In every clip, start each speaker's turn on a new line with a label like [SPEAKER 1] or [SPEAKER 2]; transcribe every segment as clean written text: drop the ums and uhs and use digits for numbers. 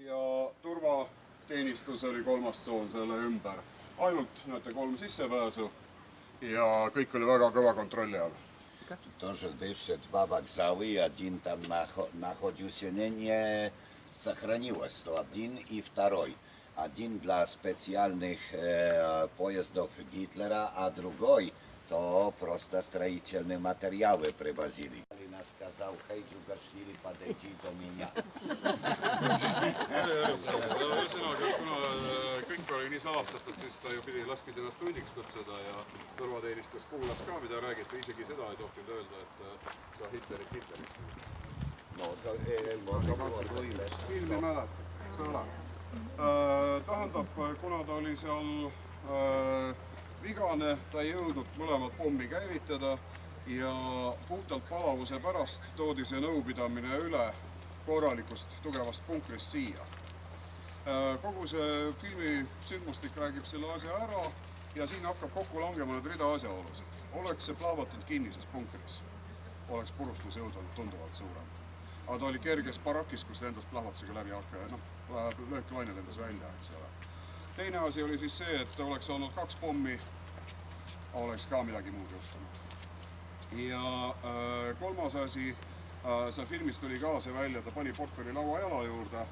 [SPEAKER 1] ja turvateenistus oli kolmas tsoon selle ümber. Ainult näete 3 sissepääsu ja kõik oli väga kõva kontrolli all.
[SPEAKER 2] Тоже бывшие 2 вокзала, и один там находился, не сохранилось, то один и второй. Один для специальных поездов Гитлера, а другой to просто строительные материалы привозили. Нас сказал, hei, Džugašvili, подойди до меня.
[SPEAKER 1] Ühesõnaga, kuna kõik oli nii salastatud, siis ta ju laskis ennast hundiks kutsuda ja turvateenistus kuulas ka, mida räägiti, isegi seda ei tohtinud öelda, et sa Hitlerit Hitleriks. Aga vaatasin, filmi mäletab, eks ole. Tähendab, kuna ta oli seal vigane, ta ei jõudnud mõlemad pommi käivitada ja puhtalt palavuse pärast toodi see nõupidamine üle korralikust tugevast punkrist siia. Kogu see filmi sündmustik räägib selle asja ära ja siin hakkab kokku langema need rida asjaolusid. Oleks see plahvatanud kinnises punkris, oleks purustusjõud olnud tunduvalt suurem. Aga ta oli kerges barakis, kus lendas plahvatusega läbi hakka ja lööklaine lendas välja, eks ole. Teine asi oli siis see, et oleks olnud 2 pommi, oleks ka midagi muud juhtunud. Ja kolmas asi, see filmist tuli ka see välja, ta pani portfelli laua jala juurde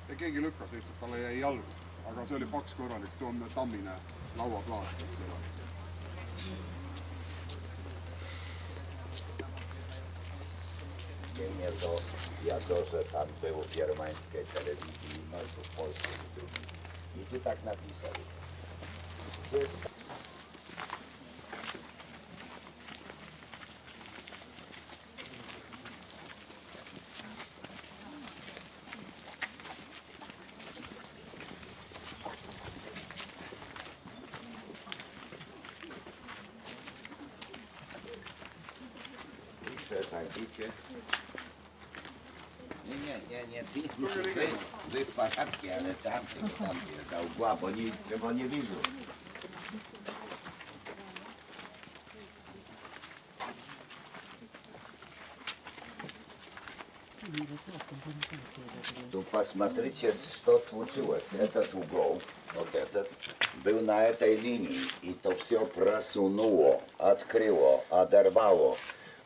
[SPEAKER 1] ja keegi lükkas lihtsalt, talle jäi jalgu. Aga see oli paks korralik tammine lauaplaat, eks ole.
[SPEAKER 2] Nie to, ja тоже tam był w germańskiej telewizji, no i tu w Polsce i drugi. I tu tak napisali. Widzicie? Nie, wy w parapki, ale tam jest za ugła, bo nie widzą. Tu посмотрите, что случилось. Этот угол, вот этот, был на этой линии, и то все просунуло, открыло, оторвало.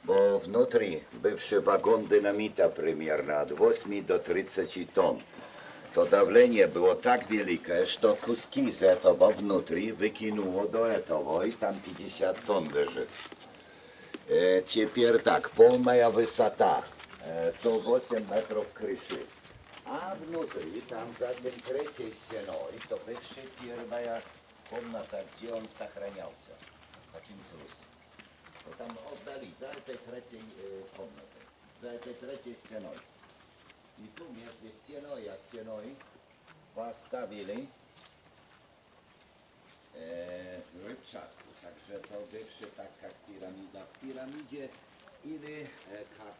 [SPEAKER 2] Bo внутри бывший вагон динамита примерно от 8 до 30 тонн. То давление было так великое, что куски из этого внутри выкинуло до этого, и там 50 тонн лежит. Теперь так, полная высота, то 8 метров крыши. А внутри, там за третьей стеной, то бывшая первая комната, где он сохранялся. Таким трусом. Там отдали за этой третьей комнатой, за этой третьей стеной. И tu между стеной и стеной поставили взрывчатку. Także to бывший так как пирамида в пирамиде или как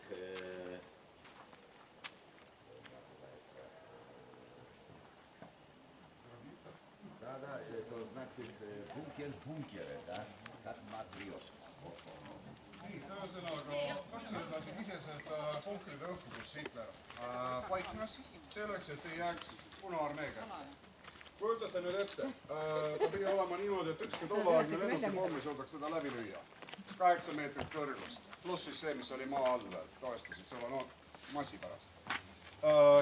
[SPEAKER 2] да, это значит бункер в бункере, да, как матрешка.
[SPEAKER 1] Ühesõnaga, isesed punkride õhku, kus Hitler paiknes, selleks, et ei jääks Punaarmeega. Kujutate nüüd ette, ta pidi olema niimoodi, et ükski tolleaegne lennukipommi suudaks seda läbi lüüa. 8 meetrit kõrgust, pluss siis see, mis oli maa all, toestuseks olla massi pärast.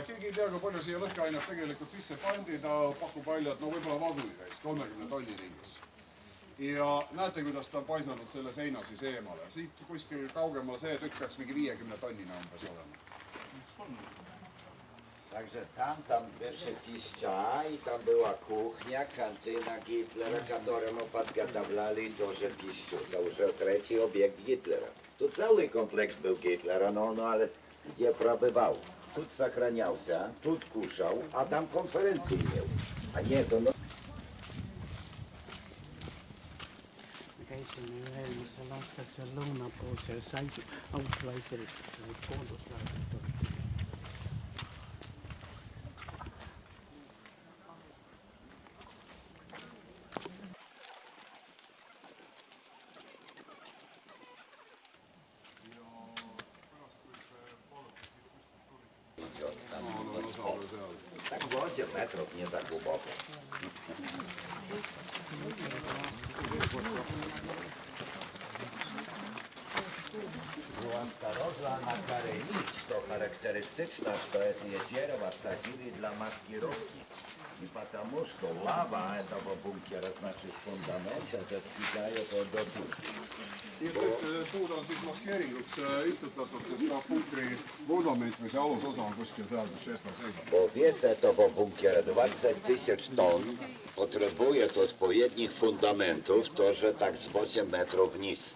[SPEAKER 1] Keegi ei tea, kui palju siia lõhkeainet tegelikult sisse pandi, ta pakub välja, et võib-olla vaguni täis, 30 tonni ringis. Ja näete, kuidas ta on paisanud selle seina siis eemale. Siit kuskil kaugemale see tükk peaks mingi 50 tonnina umbes olema.
[SPEAKER 2] Także tam бывшая пища, и там была кухня, кантина Гитлера, которому подготовляли тоже пищу. Это уже третий объект Гитлера. Тут целый комплекс был Гитлера, но он где пробывал. Тут сохранялся, тут кушал, а там конференции имел. А нет, он...
[SPEAKER 3] Käisin eelmisessä laskessa lounapuolessa ja sai auslaiserista, sai kouluslaiset.
[SPEAKER 2] Tak było, 8 metrów, nie za głęboko. Była ostrożna na karenić, to charakterystyczna, что эти дерева садили для маскировки. И потому что лава этого бункера, значит fundament, это скидает до Турции.
[SPEAKER 1] nii et puud on siis maskeeringuks istutatud, sest punkri vundament või see alusosa on kuskil seal, kus Šestal seisab.
[SPEAKER 2] Bo wес этого бункера 20 000 ton, potrzebuje odpowiednich fundamentów, to że tak z 8 metrów wniz.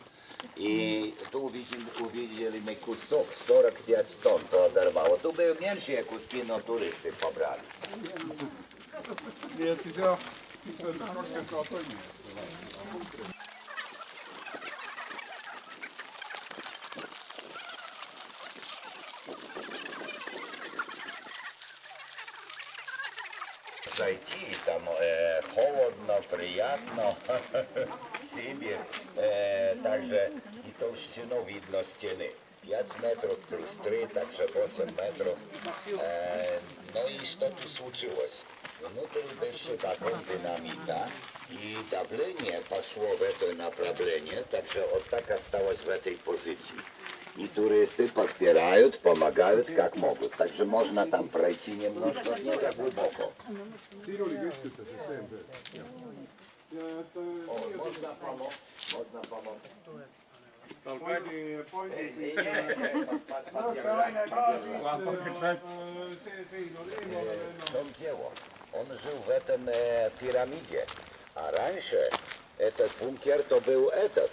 [SPEAKER 2] I tu uwidzieliśmy kusok 45 ton to oderwało. Tu były mniejsze kuski, no turysty pobrali.
[SPEAKER 1] nii et siis jah, see on 20 000 tonni, eks ole.
[SPEAKER 2] Зайти, там холодно, приятно, Сибирь, także i толщину видно стены. 5 metrów plus 3, także 8 metrów. No i co tu случилось? Внутри щитаком динамита, и давление пошло в это направление, także вот так осталось в этой позиции. И туристы подпирают, помогают как могут. Также можно там пройти немножко, не так глубоко.
[SPEAKER 1] siin oli kesksete süsteem sees. ja et
[SPEAKER 2] Можно помочь, можно помочь.
[SPEAKER 1] pandi siis nõrkaine ka siis siin oli eemale
[SPEAKER 2] В том дело, он жил в этом пирамиде, а раньше этот бункер то был этот,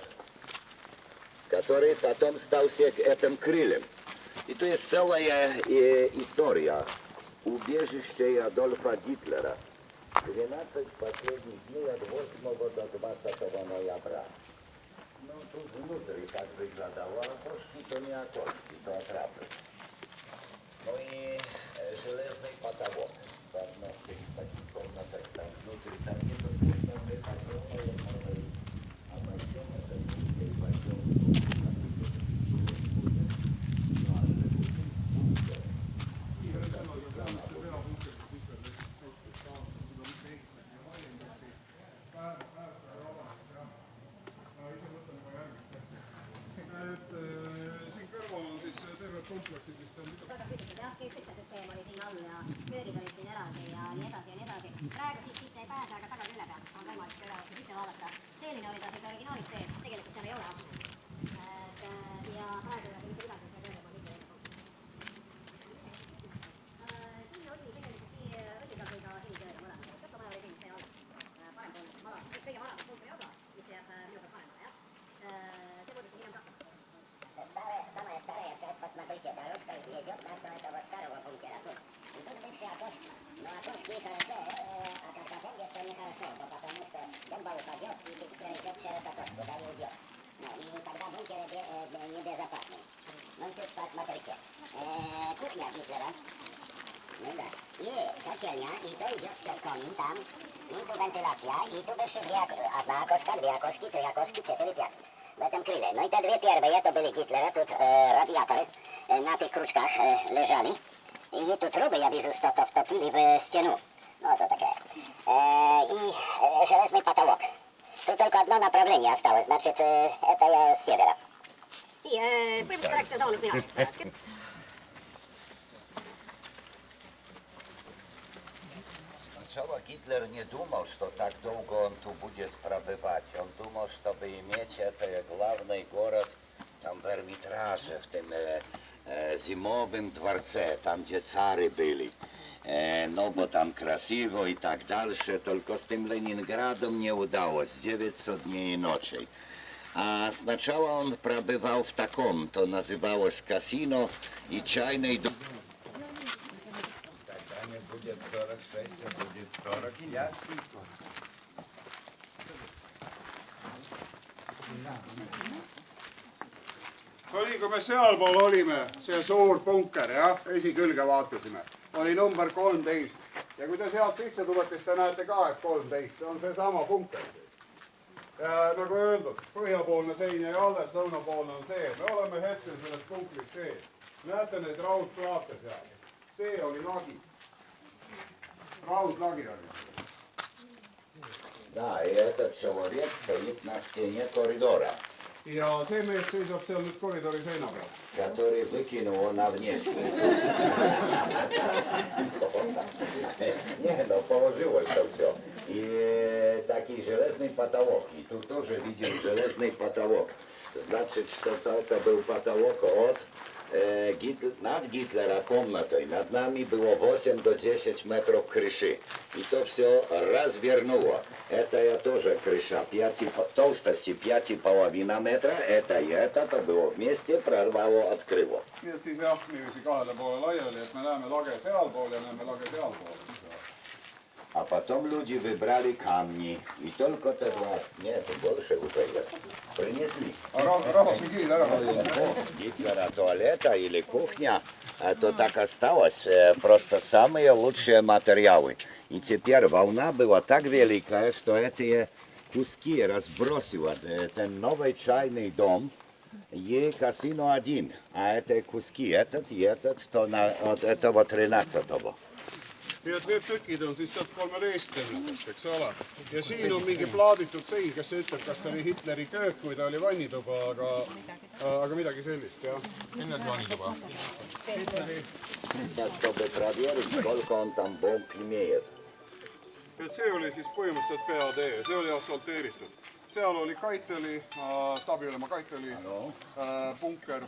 [SPEAKER 2] который потом стал этим крылем. И то есть целая история. Убежище Адольфа Гитлера. 12 последних дней от 8 до 20 ноября. Ну, тут внутри как выглядало, окошки, то не окошки, то отрапы. Ну и железный потолок. В одном из таких комнатах там внутри, там где-то службы подъемные, а пойдем это и пойдем.
[SPEAKER 1] siin kõrval on siis terved kompleksid, mis on
[SPEAKER 4] jah, küttesüsteem oli siin all ja köörid olid siin eraldi ja nii edasi ja nii edasi. Praegu siit sisse ei pääse, aga tagasi üle peab, on võimalik üle sisse vaadata. selline oli ta siis originaalis sees, tegelikult seal ei ole akut. Ja praegu ei ole mitte midagi, see tööle pole mitte siin oli tegelikult õllikahviga hiilitööga mõlemad. Kötomaja oli siin see all, parempoolne, kõige madalama puntri osa, mis jääb minu pealt paremale, jah. See puudutab hiljem ka.
[SPEAKER 5] Самая старая часть, посмотрите, дорожка идет до этого старого бункера тут. И тут бывшие окошки. Но окошки хорошо, а когда помнят, то нехорошо, потому что бомба упадет и перейдет через окошко, да, и уйдет. Ну, и тогда бункер небезопасный. Ну, тут посмотрите, кухня Гитлера, ну да, и котельня, и то идет все комин там, и тут вентиляция, и тут бывшие одна окошка, две окошки, три окошки, 4, 5. В этом крыле. Ну и те две первые, это были Гитлера, тут радиаторы на этих крючках лежали. И тут трубы, я вижу, что-то втопили в стену. Ну, это такая. И железный потолок. Тут только одно направление осталось, значит, это с севера.
[SPEAKER 4] И põhimõtteliselt rääkis seda sama, mis mina ütlesin.
[SPEAKER 2] Сначала Гитлер не думал, что так долго он тут будет пробывать. Он думал, чтобы иметь это главный город там в Эрмитраже, в том зимовом дворце, там где цари были. No bo tam krasiwo i tak dalsze, tylko z tym Leningradem nie udało, z 900 dni i nocy. A sначала on przebywał w takim, to nazywało się kasino i czajnej do... Тогда не будет 46, а будет 45.
[SPEAKER 1] no nii, kui me sealpool olime, see suur punker, jah, esikülge vaatasime, oli number 13. ja kui te sealt sisse tulete, siis te näete ka, et 13, see on seesama punker. Ja nagu öeldud, põhjapoolne sein jäi alles, lõunapoolne on see. Me oleme hetkel selles punkris sees. Näete neid raudplaate seal. See oli lagi. raudlagi oli.
[SPEAKER 2] Да, и этот человек стоит на стене коридора,
[SPEAKER 1] Ja see mees seisab seal nüüd koridori seina peal.
[SPEAKER 2] который выкинул на внешний. Не, но положилось это все. И такой железный потолок. И тут тоже видим железный потолок. Значит, что это был потолок от над Гитлера комнатой. Над нами было 8 до 10 метров крыши. И то все развернуло. Это я тоже крыша. Толстости 5,5 метра. Это и это было вместе, прорвало, открыло.
[SPEAKER 1] Nii et siis jah, niiviisi kahele poole laiali, et me näeme lage sealpool ja näeme lage sealpool.
[SPEAKER 2] А потом люди выбрали камни. И только тогда, нет, больше уже есть. Принесли.
[SPEAKER 1] Rahvas on kiil ära.
[SPEAKER 2] Гитлера туалета или кухня, то так осталось. Просто самые лучшие материалы. И теперь волна была так великая, что эти куски разбросила. Это новый чайный дом и казино один. А это куски, этот и этот, что от этого 13-го.
[SPEAKER 1] Nii et need tükid on siis sealt 13-ndast, eks ole. Ja siin on mingi plaaditud sein, kes ütleb, kas ta oli Hitleri köök või ta oli vannituba, aga midagi sellist, jah.
[SPEAKER 6] Enne vannituba.
[SPEAKER 2] Чтобы проверить, сколько он там бомб имеет.
[SPEAKER 1] Et see oli siis põhimõtteliselt peatee, see oli asfalteeritud. Seal oli Kaiteli, staabiülema Kaiteli bunker.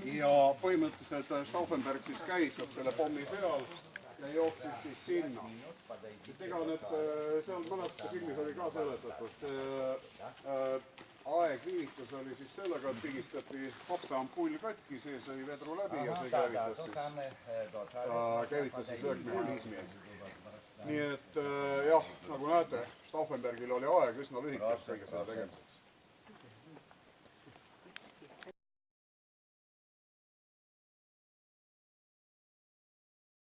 [SPEAKER 1] Ja põhimõtteliselt Stauffenberg siis käitas selle pommi seal ja jooksis siis sinna. Sest ega need, seal mõned filmis oli ka seletatud, see aegviivitus oli siis sellega, et pigistati happeampull katki, sees oli vedru läbi ja see käivitas siis löökmehhanismi. Nii et jah, nagu näete, Stauffenbergil oli aeg üsna lühikest kõige selle tegemiseks.